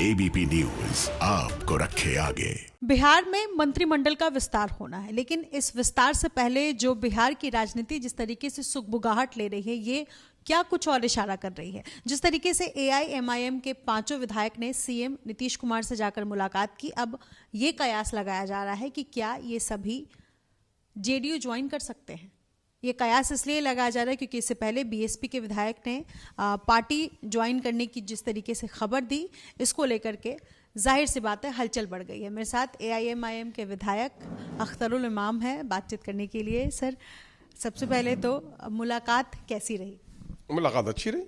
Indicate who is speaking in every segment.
Speaker 1: ABP news आपको रखे आगे।
Speaker 2: बिहार में मंत्रिमंडल का विस्तार होना है, लेकिन इस विस्तार से पहले जो बिहार की राजनीति जिस तरीके से सुगबुगाहट ले रही है, ये क्या कुछ और इशारा कर रही है। जिस तरीके से एआईएमआईएम के 5 विधायक ने सीएम नीतीश कुमार से जाकर मुलाकात की, अब ये कयास लगाया जा रहा है कि क्या ये सभी जेडीयू ज्वाइन कर सकते हैं। ये कयास इसलिए लगाया जा रहा है क्योंकि इससे पहले बीएसपी के विधायक ने पार्टी ज्वाइन करने की जिस तरीके से खबर दी, इसको लेकर के जाहिर सी बात है हलचल बढ़ गई है। मेरे साथ एआईएमआईएम के विधायक अख्तरुल इमाम है बातचीत करने के लिए। सर, सबसे पहले तो मुलाकात कैसी रही?
Speaker 3: मुलाकात अच्छी रही।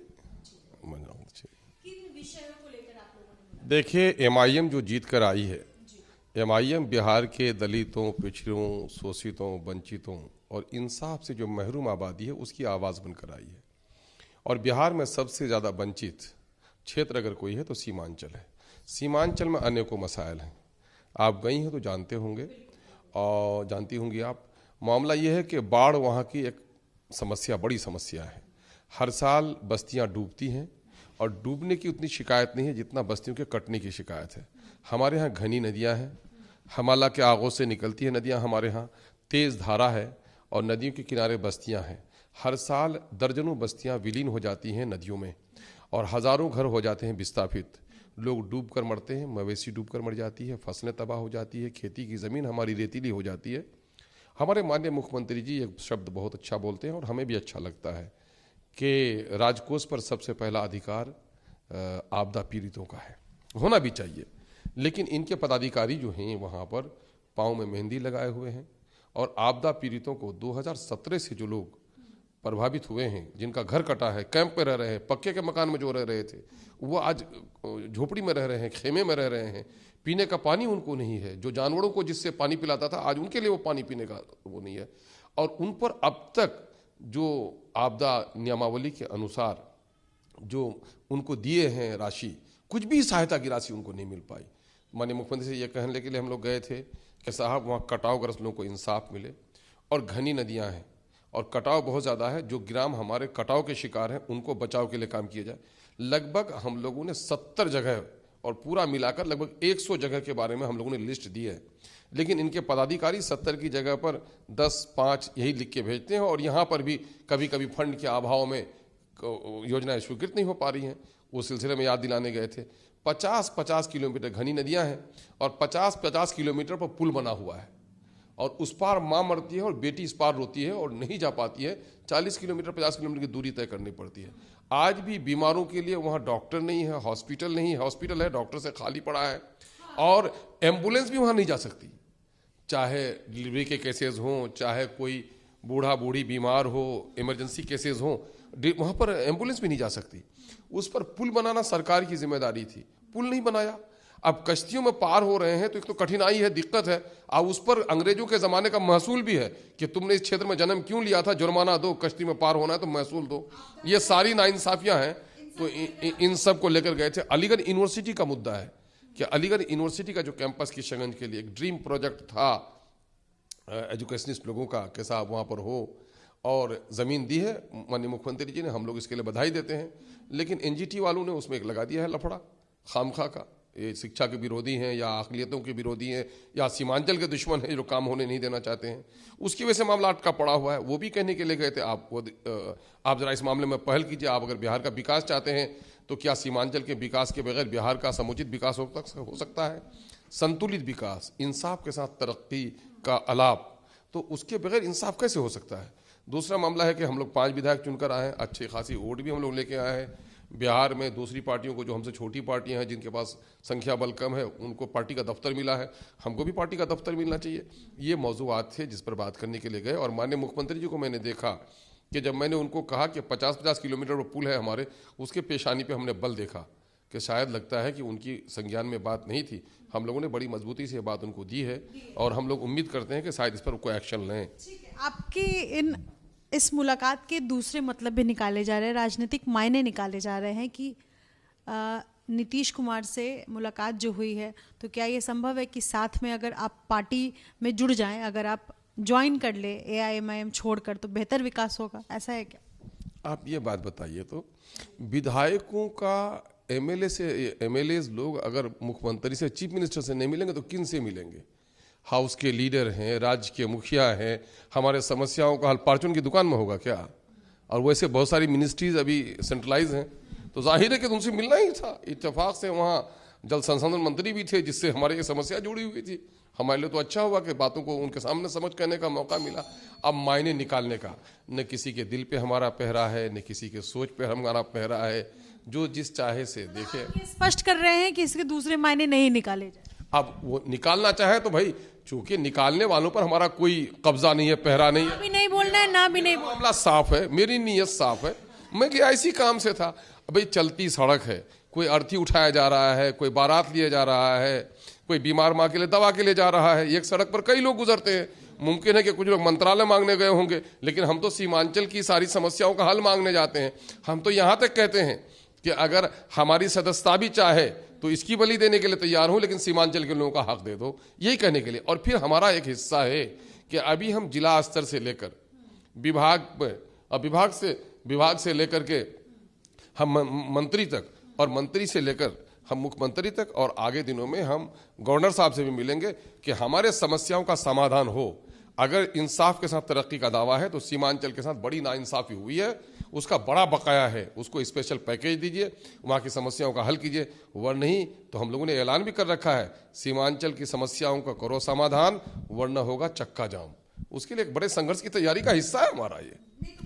Speaker 3: किन विषयों को लेकर आप लोगों ने? देखिए, एमआईएम जो जीत कर आई है, एमआईएम बिहार के दलितों, पिछड़ों, शोषितों, वंचितों और इंसाफ से जो महरूम आबादी है उसकी आवाज़ बनकर आई है। और बिहार में सबसे ज़्यादा वंचित क्षेत्र अगर कोई है तो सीमांचल है। सीमांचल में अनेकों मसाइल हैं, आप गई हैं तो जानते होंगे और जानती होंगी आप। मामला ये है कि बाढ़ वहाँ की एक समस्या, बड़ी समस्या है। हर साल बस्तियाँ डूबती हैं और डूबने की उतनी शिकायत नहीं है जितना बस्तियों के कटने की शिकायत है। हमारे यहाँ घनी नदियाँ हैं, हिमालय के आगोश से निकलती है नदियाँ, हमारे यहाँ तेज़ धारा है और नदियों के किनारे बस्तियां हैं। हर साल दर्जनों बस्तियां विलीन हो जाती हैं नदियों में और हज़ारों घर हो जाते हैं विस्थापित। लोग डूब कर मरते हैं, मवेशी डूब कर मर जाती है, फसलें तबाह हो जाती है, खेती की ज़मीन हमारी रेतीली हो जाती है। हमारे माननीय मुख्यमंत्री जी एक शब्द बहुत अच्छा बोलते हैं और हमें भी अच्छा लगता है कि राजकोष पर सबसे पहला अधिकार आपदा पीड़ितों का है, होना भी चाहिए। लेकिन इनके पदाधिकारी जो हैं वहाँ पर पाँव में मेहंदी लगाए हुए हैं और आपदा पीड़ितों को 2017 से जो लोग प्रभावित हुए हैं, जिनका घर कटा है, कैंप में रह रहे हैं, पक्के के मकान में जो रह रहे थे वो आज झोपड़ी में रह रहे हैं, खेमे में रह रहे हैं, पीने का पानी उनको नहीं है। जो जानवरों को जिससे पानी पिलाता था आज उनके लिए वो पानी पीने का वो नहीं है। और उन पर अब तक जो आपदा नियमावली के अनुसार जो उनको दिए हैं राशि, कुछ भी सहायता की राशि उनको नहीं मिल पाई। माननीय मुख्यमंत्री से ये कहने के लिए हम लोग गए थे कि साहब वहाँ कटावग्रस्त लोगों को इंसाफ मिले। और घनी नदियाँ हैं और कटाव बहुत ज़्यादा है, जो ग्राम हमारे कटाव के शिकार हैं उनको बचाव के लिए काम किया जाए। लगभग हम लोगों ने 70 जगह और पूरा मिलाकर लगभग 100 जगह के बारे में हम लोगों ने लिस्ट दी है। लेकिन इनके पदाधिकारी 70 की जगह पर 10-5 यही लिख के भेजते हैं और यहाँ पर भी कभी कभी फंड के अभाव में योजनाएं स्वीकृत नहीं हो पा रही हैं। उस सिलसिले में याद दिलाने गए थे। 50-50 किलोमीटर घनी नदियां हैं और 50-50 किलोमीटर पर पुल बना हुआ है और उस पार माँ मरती है और बेटी इस पार रोती है और नहीं जा पाती है। 40 किलोमीटर 50 किलोमीटर की दूरी तय करनी पड़ती है। आज भी बीमारों के लिए वहाँ डॉक्टर नहीं है, हॉस्पिटल नहीं है, हॉस्पिटल है डॉक्टर से खाली पड़ा है और एम्बुलेंस भी वहाँ नहीं जा सकती। चाहे डिलीवरी के केसेज हों, चाहे कोई बूढ़ा बूढ़ी बीमार हो, इमरजेंसी केसेज हों, वहाँ पर एम्बुलेंस भी नहीं जा सकती। उस पर पुल बनाना सरकार की जिम्मेदारी थी, पुल नहीं बनाया। अब कश्तियों में पार हो रहे हैं तो एक तो कठिनाई है, दिक्कत है। अब उस पर अंग्रेजों के ज़माने का महसूल भी है कि तुमने इस क्षेत्र में जन्म क्यों लिया था, जुर्माना दो, कश्ती में पार होना है तो महसूल दो। ये सारी नाइंसाफियाँ हैं। तो इन सब को लेकर गए थे। अलीगढ़ यूनिवर्सिटी का मुद्दा है कि अलीगढ़ यूनिवर्सिटी का जो कैंपस की शगंज के लिए एक ड्रीम प्रोजेक्ट था एजुकेशनिस्ट लोगों का कि साहब वहाँ पर हो, और ज़मीन दी है माननीय मुख्यमंत्री जी ने, हम लोग इसके लिए बधाई देते हैं। लेकिन एनजीटी वालों ने उसमें एक लगा दिया है लफड़ा खामखा का। ये शिक्षा के विरोधी हैं या अक़लियतों के विरोधी हैं या सीमांचल के दुश्मन हैं जो काम होने नहीं देना चाहते हैं, उसकी वजह से मामला अटका पड़ा हुआ है। वो भी कहने के लिए गए थे आप ज़रा इस मामले में पहल कीजिए। आप अगर बिहार का विकास चाहते हैं तो क्या सीमांचल के विकास के बगैर बिहार का समुचित विकास हो सकता है? संतुलित विकास, इंसाफ के साथ तरक्की का अलाप, तो उसके बगैर इंसाफ कैसे हो सकता है? दूसरा मामला है कि हम लोग 5 विधायक चुनकर आए हैं, अच्छी खासी वोट भी हम लोग लेके आए हैं। बिहार में दूसरी पार्टियों को, जो हमसे छोटी पार्टियां हैं, जिनके पास संख्या बल कम है, उनको पार्टी का दफ्तर मिला है, हमको भी पार्टी का दफ्तर मिलना चाहिए। ये मौजूआत थे जिस पर बात करने के लिए गए। और माननीय मुख्यमंत्री जी को मैंने देखा कि जब मैंने उनको कहा कि 50-50 किलोमीटर पर पुल है हमारे, उसके पेशानी पर हमने बल देखा कि शायद लगता है कि उनकी संज्ञान में बात नहीं थी। हम लोगों ने बड़ी मजबूती से बात उनको दी है और हम लोग उम्मीद करते हैं कि शायद इस पर कोई एक्शन लें।
Speaker 2: आपकी इस मुलाकात के दूसरे मतलब भी निकाले जा रहे हैं, राजनीतिक मायने निकाले जा रहे हैं कि नीतीश कुमार से मुलाकात जो हुई है, तो क्या ये संभव है कि साथ में अगर आप पार्टी में जुड़ जाएं, अगर आप ज्वाइन कर ले एआईएमआईएम छोड़कर, तो बेहतर विकास होगा, ऐसा है क्या?
Speaker 3: आप ये बात बताइए तो विधायकों का एमएलए लोग अगर मुख्यमंत्री से, चीफ मिनिस्टर से नहीं मिलेंगे तो किन से मिलेंगे? हाउस के लीडर हैं, राज्य के मुखिया हैं, हमारे समस्याओं का हल परचून की दुकान में होगा क्या? और वैसे बहुत सारी मिनिस्ट्रीज अभी सेंट्रलाइज हैं, तो जाहिर है कि उनसे मिलना ही था। इत्तेफाक से वहाँ जल संसाधन मंत्री भी थे, जिससे हमारी ये समस्या जुड़ी हुई थी। हमारे लिए तो अच्छा हुआ कि बातों को उनके सामने समझ करने का मौका मिला। अब मायने निकालने का न किसी के दिल पे हमारा पहरा है, न किसी के सोच पे हमारा पहरा है, जो जिस चाहे से देखे।
Speaker 2: ये स्पष्ट कर रहे हैं कि इसके दूसरे मायने नहीं निकाले जाए।
Speaker 3: अब वो निकालना चाहे तो भाई, चूंकि निकालने वालों पर हमारा कोई कब्जा नहीं है, पहरा नहीं है,
Speaker 2: भी नहीं बोलना है ना भी नहीं बोलना।
Speaker 3: मामला साफ है, मेरी नीयत साफ है, मैं गया इसी काम से था। भाई चलती सड़क है, कोई अर्थी उठाया जा रहा है, कोई बारात लिया जा रहा है, कोई बीमार माँ के लिए दवा के लिए जा रहा है, एक सड़क पर कई लोग गुजरते हैं। मुमकिन है कि कुछ लोग मंत्रालय मांगने गए होंगे, लेकिन हम तो सीमांचल की सारी समस्याओं का हल मांगने जाते हैं। हम तो यहाँ तक कहते हैं कि अगर हमारी सदस्यता भी चाहे तो इसकी बलि देने के लिए तैयार हूं, लेकिन सीमांचल के लोगों का हक दे दो, यही कहने के लिए। और फिर हमारा एक हिस्सा है कि अभी हम जिला स्तर से लेकर विभाग से लेकर के हम मंत्री तक, और मंत्री से लेकर हम मुख्यमंत्री तक, और आगे दिनों में हम गवर्नर साहब से भी मिलेंगे कि हमारे समस्याओं का समाधान हो। अगर इंसाफ के साथ तरक्की का दावा है तो सीमांचल के साथ बड़ी नाइंसाफी हुई है, उसका बड़ा बकाया है, उसको स्पेशल पैकेज दीजिए, वहाँ की समस्याओं का हल कीजिए। वरना नहीं तो हम लोगों ने ऐलान भी कर रखा है, सीमांचल की समस्याओं का करो समाधान, वरना होगा चक्का जाम। उसके लिए एक बड़े संघर्ष की तैयारी का हिस्सा है हमारा ये।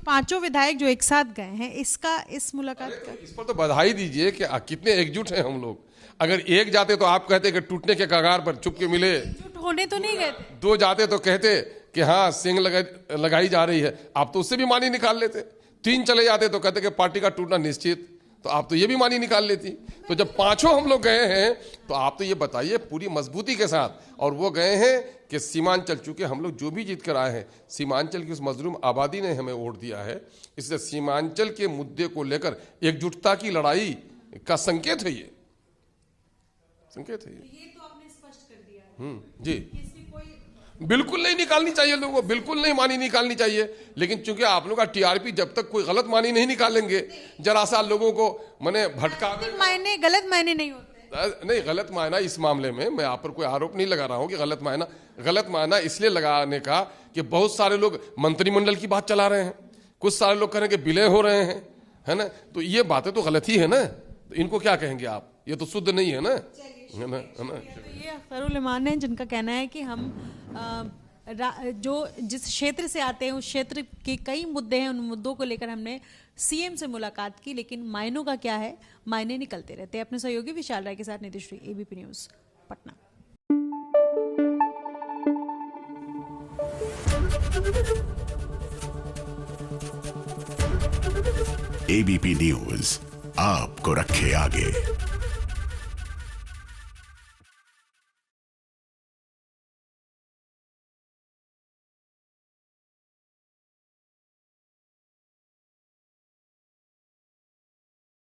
Speaker 2: पांचों विधायक जो एक साथ गए हैं, इस मुलाकात का
Speaker 3: इस पर तो बधाई दीजिए कि कितने एकजुट हैं हम लोग। अगर एक जाते तो आप कहते कि टूटने के कगार पर चुप के मिले,
Speaker 2: एकजुट होने तो नहीं गए थे।
Speaker 3: दो जाते तो कहते कि हाँ सिंग लगाई जा रही है, आप तो उससे भी मानी निकाल लेते। तीन चले जाते तो कहते कि पार्टी का टूटना निश्चित, तो आप तो ये भी मानी निकाल लेती। तो जब पांचों हम लोग गए हैं तो आप तो ये बताइए पूरी मजबूती के साथ, और वो गए हैं कि सीमांचल, चूंकि हम लोग जो भी जीत कर आए हैं, सीमांचल की उस मजलूम आबादी ने हमें वोट दिया है, इसलिए सीमांचल के मुद्दे को लेकर एकजुटता की लड़ाई का संकेत है ये, संकेत है ये।
Speaker 2: तो आपने स्पष्ट कर दिया
Speaker 3: जी, बिल्कुल नहीं निकालनी चाहिए लोगों को, बिल्कुल नहीं मानी निकालनी चाहिए। लेकिन चूंकि आप लोग का टीआरपी जब तक कोई गलत मानी नहीं निकालेंगे, जरा सा लोगों को मैंने भटका,
Speaker 2: गलत मायने नहीं होते।
Speaker 3: नहीं, गलत मायना इस मामले में मैं आप पर कोई आरोप नहीं लगा रहा हूं कि गलत मायना इसलिए लगाने का कि बहुत सारे लोग मंत्रिमंडल की बात चला रहे हैं, कुछ सारे लोग कह रहे हैं कि विलय हो रहे हैं, है ना, तो ये बातें तो गलत ही है ना, तो इनको क्या कहेंगे आप, ये तो शुद्ध नहीं है ना, है ना।
Speaker 2: ये अख्तरुल इमान है जिनका कहना है कि हम जो जिस क्षेत्र से आते हैं उस क्षेत्र के कई मुद्दे हैं, उन मुद्दों को लेकर हमने सीएम से मुलाकात की, लेकिन मायनों का क्या है, मायने निकलते रहते हैं। अपने सहयोगी विशाल राय के साथ Nitishree, ABP news, Patna.
Speaker 1: ABP news आपको रखे आगे।